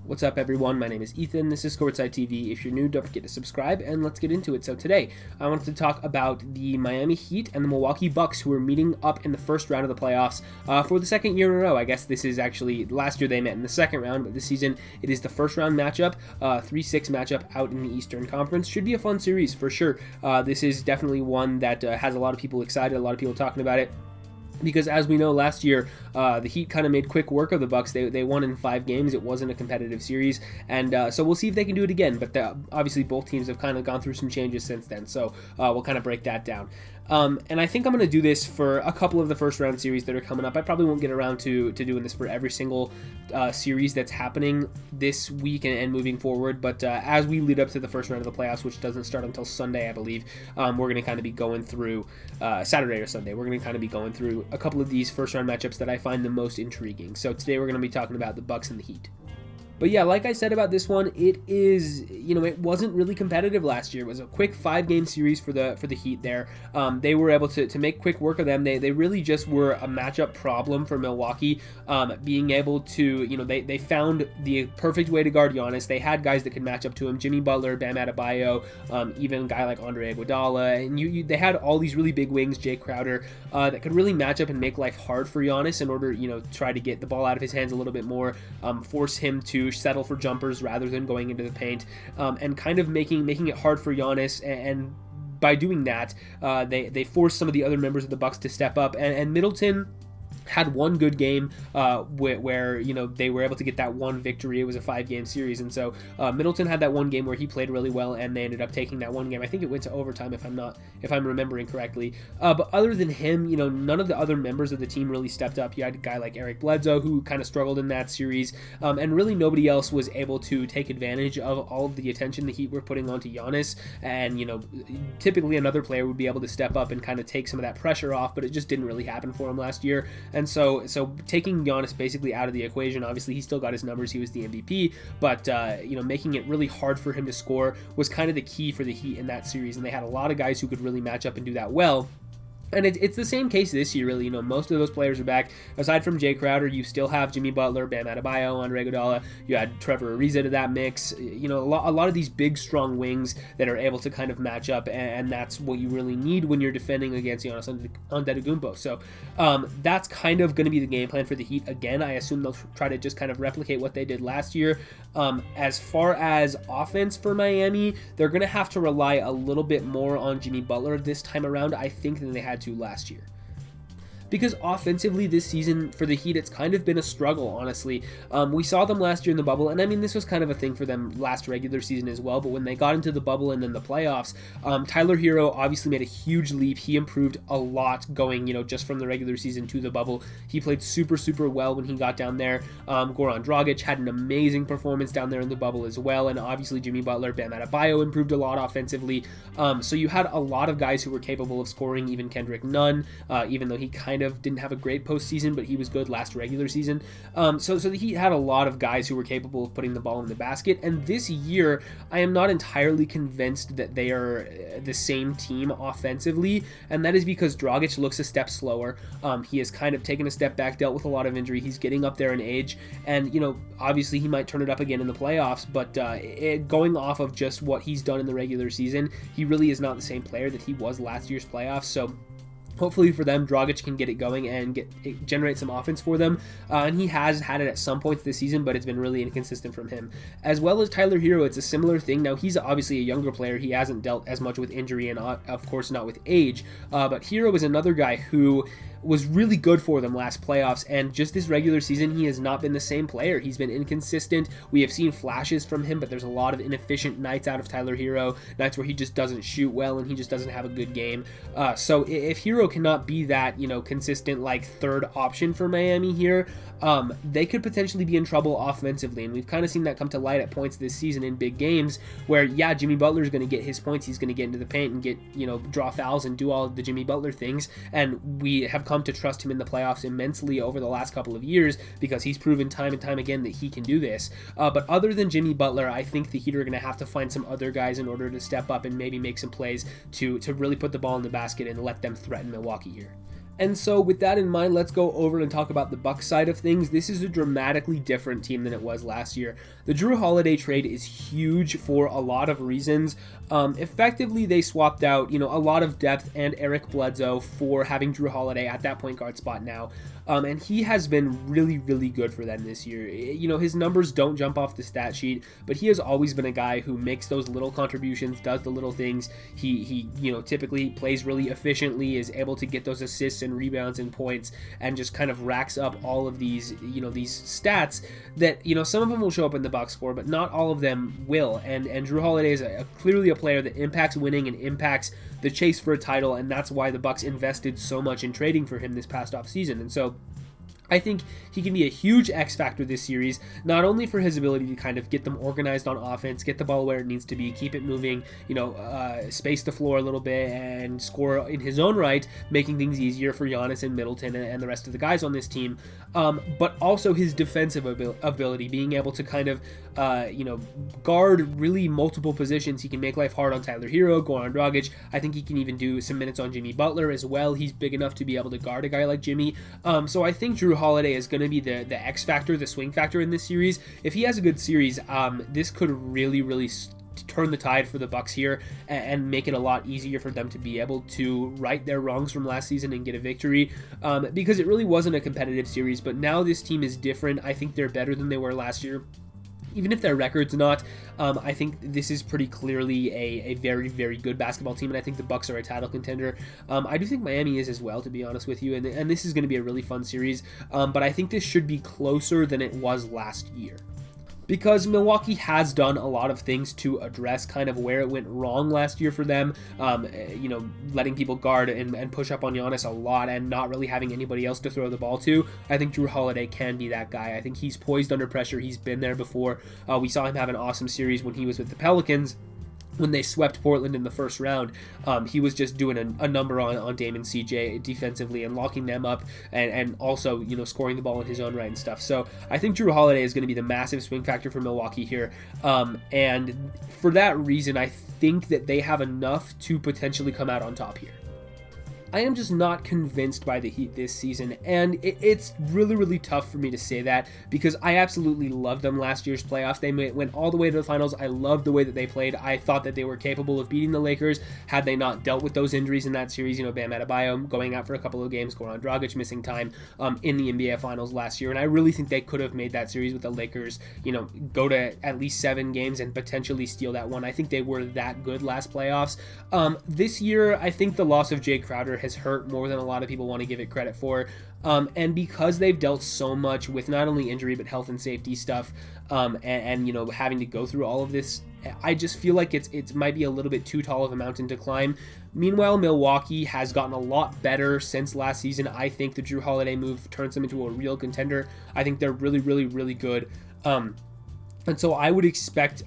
What's up, everyone? My name is Ethan. This is Courtside TV. If you're new, don't forget to subscribe, and let's get into it. So today, I wanted to talk about the Miami Heat and the Milwaukee Bucks, who are meeting up in the first round of the playoffs for the second year in a row. I guess this is actually, last year they met in the second round, but this season it is the first round matchup, 3-6 matchup out in the Eastern Conference. Should be a fun series for sure. This is definitely one that has a lot of people excited, a lot of people talking about it. Because as we know, last year, the Heat kind of made quick work of the Bucks. They won in 5 games. It wasn't a competitive series. And so we'll see if they can do it again. But obviously, both teams have kind of gone through some changes since then. So we'll kind of break that down. And I think I'm going to do this for a couple of the first round series that are coming up. I probably won't get around to doing this for every single series that's happening this week and moving forward. But as we lead up to the first round of the playoffs, which doesn't start until Sunday, I believe, we're going to kind of be going through Saturday or Sunday. We're going to kind of be going through a couple of these first round matchups that I find the most intriguing. So today we're going to be talking about the Bucks and the Heat. But yeah, like I said about this one, it is, it wasn't really competitive last year. It was a quick 5-game series for the Heat there. They were able to make quick work of them. They really just were a matchup problem for Milwaukee, being able to, they found the perfect way to guard Giannis. They had guys that could match up to him, Jimmy Butler, Bam Adebayo, even a guy like Andre Iguodala, and they had all these really big wings, Jay Crowder, that could really match up and make life hard for Giannis in order, try to get the ball out of his hands a little bit more, force him to settle for jumpers rather than going into the paint, and kind of making it hard for Giannis. And by doing that, they forced some of the other members of the Bucks to step up. And Middleton had one good game where they were able to get that one victory. It was a 5-game series, and so Middleton had that one game where he played really well, and they ended up taking that one game. I think it went to overtime if I'm remembering correctly. But other than him, none of the other members of the team really stepped up. You had a guy like Eric Bledsoe who kind of struggled in that series, and really nobody else was able to take advantage of all of the attention the Heat were putting onto Giannis. And typically another player would be able to step up and kind of take some of that pressure off, but it just didn't really happen for him last year. And so taking Giannis basically out of the equation, obviously he still got his numbers, he was the MVP, but making it really hard for him to score was kind of the key for the Heat in that series, and they had a lot of guys who could really match up and do that well. And it's the same case this year, really. Most of those players are back. Aside from Jay Crowder, you still have Jimmy Butler, Bam Adebayo, Andre Iguodala. You add Trevor Ariza to that mix. A lot of these big, strong wings that are able to kind of match up, and that's what you really need when you're defending against Giannis Antetokounmpo. So that's kind of going to be the game plan for the Heat. Again, I assume they'll try to just kind of replicate what they did last year. As far as offense for Miami, they're going to have to rely a little bit more on Jimmy Butler this time around, I think, than they had to last year. Because offensively this season for the Heat, it's kind of been a struggle, honestly. We saw them last year in the bubble, and I mean, this was kind of a thing for them last regular season as well, but when they got into the bubble and then the playoffs, Tyler Hero obviously made a huge leap. He improved a lot going, just from the regular season to the bubble. He played super, super well when he got down there. Goran Dragic had an amazing performance down there in the bubble as well, and obviously Jimmy Butler, Bam Adebayo improved a lot offensively. So you had a lot of guys who were capable of scoring, even Kendrick Nunn, even though he kind of didn't have a great postseason, but he was good last regular season. So the Heat had a lot of guys who were capable of putting the ball in the basket, and this year I am not entirely convinced that they are the same team offensively, and that is because Dragic looks a step slower. He has kind of taken a step back, dealt with a lot of injury. He's getting up there in age, and obviously he might turn it up again in the playoffs, but going off of just what he's done in the regular season, he really is not the same player that he was last year's playoffs. So hopefully for them, Dragic can get it going and generate some offense for them. And he has had it at some points this season, but it's been really inconsistent from him. As well as Tyler Hero, it's a similar thing. Now, he's obviously a younger player. He hasn't dealt as much with injury and, of course, not with age. But Hero is another guy who was really good for them last playoffs, and just this regular season he has not been the same player. He's been inconsistent. We have seen flashes from him, but there's a lot of inefficient nights out of Tyler Hero, nights where he just doesn't shoot well and he just doesn't have a good game. So if Hero cannot be that consistent third option for Miami here, they could potentially be in trouble offensively, and we've kind of seen that come to light at points this season in big games where Jimmy Butler is going to get his points. He's going to get into the paint and get draw fouls and do all of the Jimmy Butler things, and we have come to trust him in the playoffs immensely over the last couple of years because he's proven time and time again that he can do this. But other than Jimmy Butler, I think the Heat are going to have to find some other guys in order to step up and maybe make some plays to really put the ball in the basket and let them threaten Milwaukee here. And so with that in mind, let's go over and talk about the Bucks side of things. This is a dramatically different team than it was last year. The Jrue Holiday trade is huge for a lot of reasons. Effectively, they swapped out, a lot of depth and Eric Bledsoe for having Jrue Holiday at that point guard spot now. And he has been really, really good for them this year. His numbers don't jump off the stat sheet, but he has always been a guy who makes those little contributions, does the little things. He typically plays really efficiently, is able to get those assists and rebounds and points, and just kind of racks up all of these, these stats that, some of them will show up in the box score, but not all of them will. And Jrue Holiday is clearly a player that impacts winning and impacts the chase for a title, and that's why the Bucks invested so much in trading for him this past offseason. And so I think he can be a huge X factor this series, not only for his ability to kind of get them organized on offense, get the ball where it needs to be, keep it moving, space the floor a little bit, and score in his own right, making things easier for Giannis and Middleton and the rest of the guys on this team, but also his defensive ability, being able to kind of, guard really multiple positions. He can make life hard on Tyler Hero, Goran Dragic. I think he can even do some minutes on Jimmy Butler as well. He's big enough to be able to guard a guy like Jimmy. So I think Jrue Holiday is going to be the X factor, the swing factor in this series. If he has a good series, this could really, really turn the tide for the Bucks here and make it a lot easier for them to be able to right their wrongs from last season and get a victory, because it really wasn't a competitive series. But now this team is different. I think they're better than they were last year. Even if their record's not, I think this is pretty clearly a very, very good basketball team, and I think the Bucks are a title contender. I do think Miami is as well, to be honest with you, and this is going to be a really fun series, but I think this should be closer than it was last year, because Milwaukee has done a lot of things to address kind of where it went wrong last year for them, letting people guard and push up on Giannis a lot and not really having anybody else to throw the ball to. I think Jrue Holiday can be that guy. I think he's poised under pressure. He's been there before. We saw him have an awesome series when he was with the Pelicans. When they swept Portland in the first round, he was just doing a number on Dame and CJ defensively and locking them up, and also scoring the ball in his own right and stuff. So I think Jrue Holiday is going to be the massive swing factor for Milwaukee here, and for that reason, I think that they have enough to potentially come out on top here. I am just not convinced by the Heat this season, and it's really, really tough for me to say that because I absolutely loved them last year's playoffs. They went all the way to the finals. I loved the way that they played. I thought that they were capable of beating the Lakers had they not dealt with those injuries in that series. Bam Adebayo going out for a couple of games, Goran Dragic missing time in the NBA Finals last year, and I really think they could have made that series with the Lakers, go to at least 7 games and potentially steal that one. I think they were that good last playoffs. This year, I think the loss of Jay Crowder has hurt more than a lot of people want to give it credit for, and because they've dealt so much with not only injury but health and safety stuff, and having to go through all of this, I just feel like it might be a little bit too tall of a mountain to climb. Meanwhile, Milwaukee has gotten a lot better since last season. I think the Jrue Holiday move turns them into a real contender. I think they're really, really, really good. And so I would expect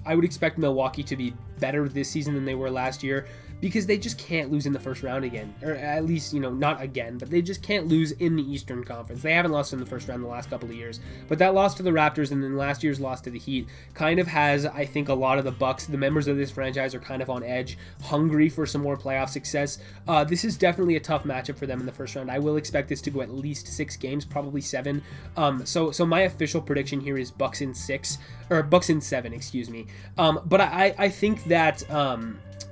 Milwaukee to be better this season than they were last year, because they just can't lose in the first round again, or at least, not again, but they just can't lose in the Eastern Conference. They haven't lost in the first round the last couple of years, but that loss to the Raptors and then last year's loss to the Heat kind of has, I think, a lot of the Bucks, the members of this franchise, are kind of on edge, hungry for some more playoff success. This is definitely a tough matchup for them in the first round. I will expect this to go at least 6 games, probably 7. So my official prediction here is Bucks in 7, excuse me. But I think that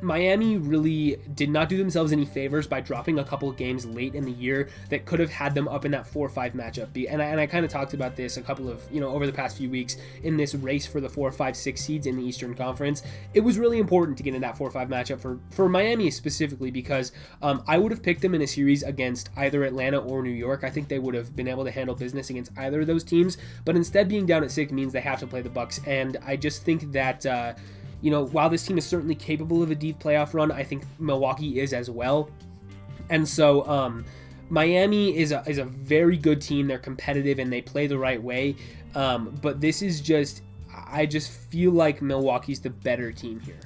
Miami really did not do themselves any favors by dropping a couple of games late in the year that could have had them up in that 4-5 matchup. And I kind of talked about this a couple of, over the past few weeks in this race for the 4, 5, 6 seeds in the Eastern Conference. It was really important to get in that 4-5 matchup for Miami specifically, because I would have picked them in a series against either Atlanta or New York. I think they would have been able to handle business against either of those teams, but instead being down at 6 means they have to play the Bucks. And I just think that while this team is certainly capable of a deep playoff run, I think Milwaukee is as well. And so Miami is a very good team. They're competitive and they play the right way. But this is I just feel like Milwaukee's the better team here.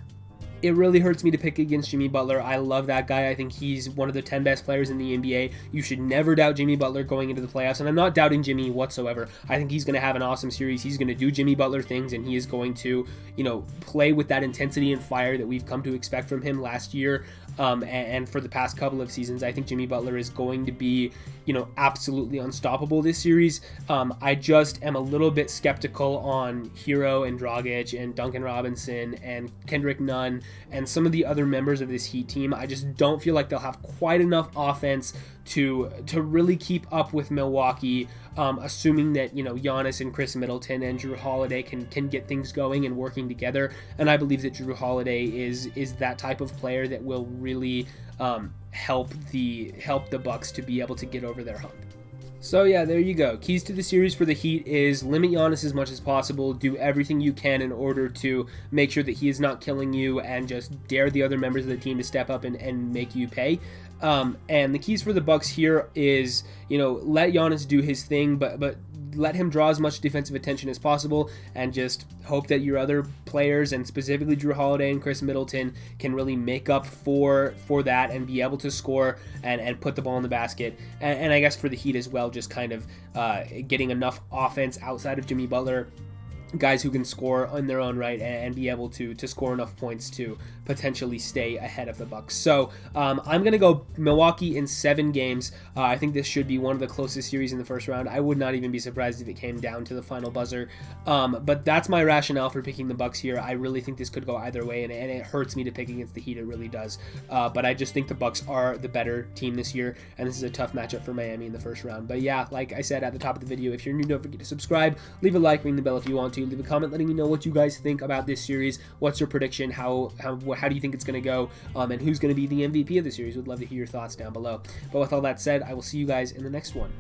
it really hurts me to pick against Jimmy Butler. I love that guy. I think he's one of the 10 best players in the NBA. You should never doubt Jimmy Butler going into the playoffs, and I'm not doubting Jimmy whatsoever. I think he's going to have an awesome series. He's going to do Jimmy Butler things, and he is going to, play with that intensity and fire that we've come to expect from him last year and for the past couple of seasons. I think Jimmy Butler is going to be, absolutely unstoppable this series. I just am a little bit skeptical on Hero and Dragic and Duncan Robinson and Kendrick Nunn and some of the other members of this Heat team. I just don't feel like they'll have quite enough offense to really keep up with Milwaukee, assuming that Giannis and Chris Middleton and Jrue Holiday can get things going and working together. And I believe that Jrue Holiday is that type of player that will really help the Bucks to be able to get over their hump. So yeah, there you go. Keys to the series for the Heat is limit Giannis as much as possible, do everything you can in order to make sure that he is not killing you, and just dare the other members of the team to step up and make you pay. And the keys for the Bucks here is, let Giannis do his thing, but let him draw as much defensive attention as possible, and just hope that your other players, and specifically Jrue Holiday and Chris Middleton, can really make up for that and be able to score and put the ball in the basket. And I guess for the Heat as well, just kind of getting enough offense outside of Jimmy Butler, guys who can score on their own right and be able to score enough points to potentially stay ahead of the Bucks. So I'm going to go Milwaukee in 7 games. I think this should be one of the closest series in the first round. I would not even be surprised if it came down to the final buzzer. But that's my rationale for picking the Bucks here. I really think this could go either way, and it hurts me to pick against the Heat. It really does. But I just think the Bucks are the better team this year, and this is a tough matchup for Miami in the first round. But yeah, like I said at the top of the video, if you're new, don't forget to subscribe, leave a like, ring the bell if you want to, leave a comment letting me know what you guys think about this series. What's your prediction? How do you think it's going to go? And who's going to be the MVP of the series? Would love to hear your thoughts down below. But with all that said, I will see you guys in the next one.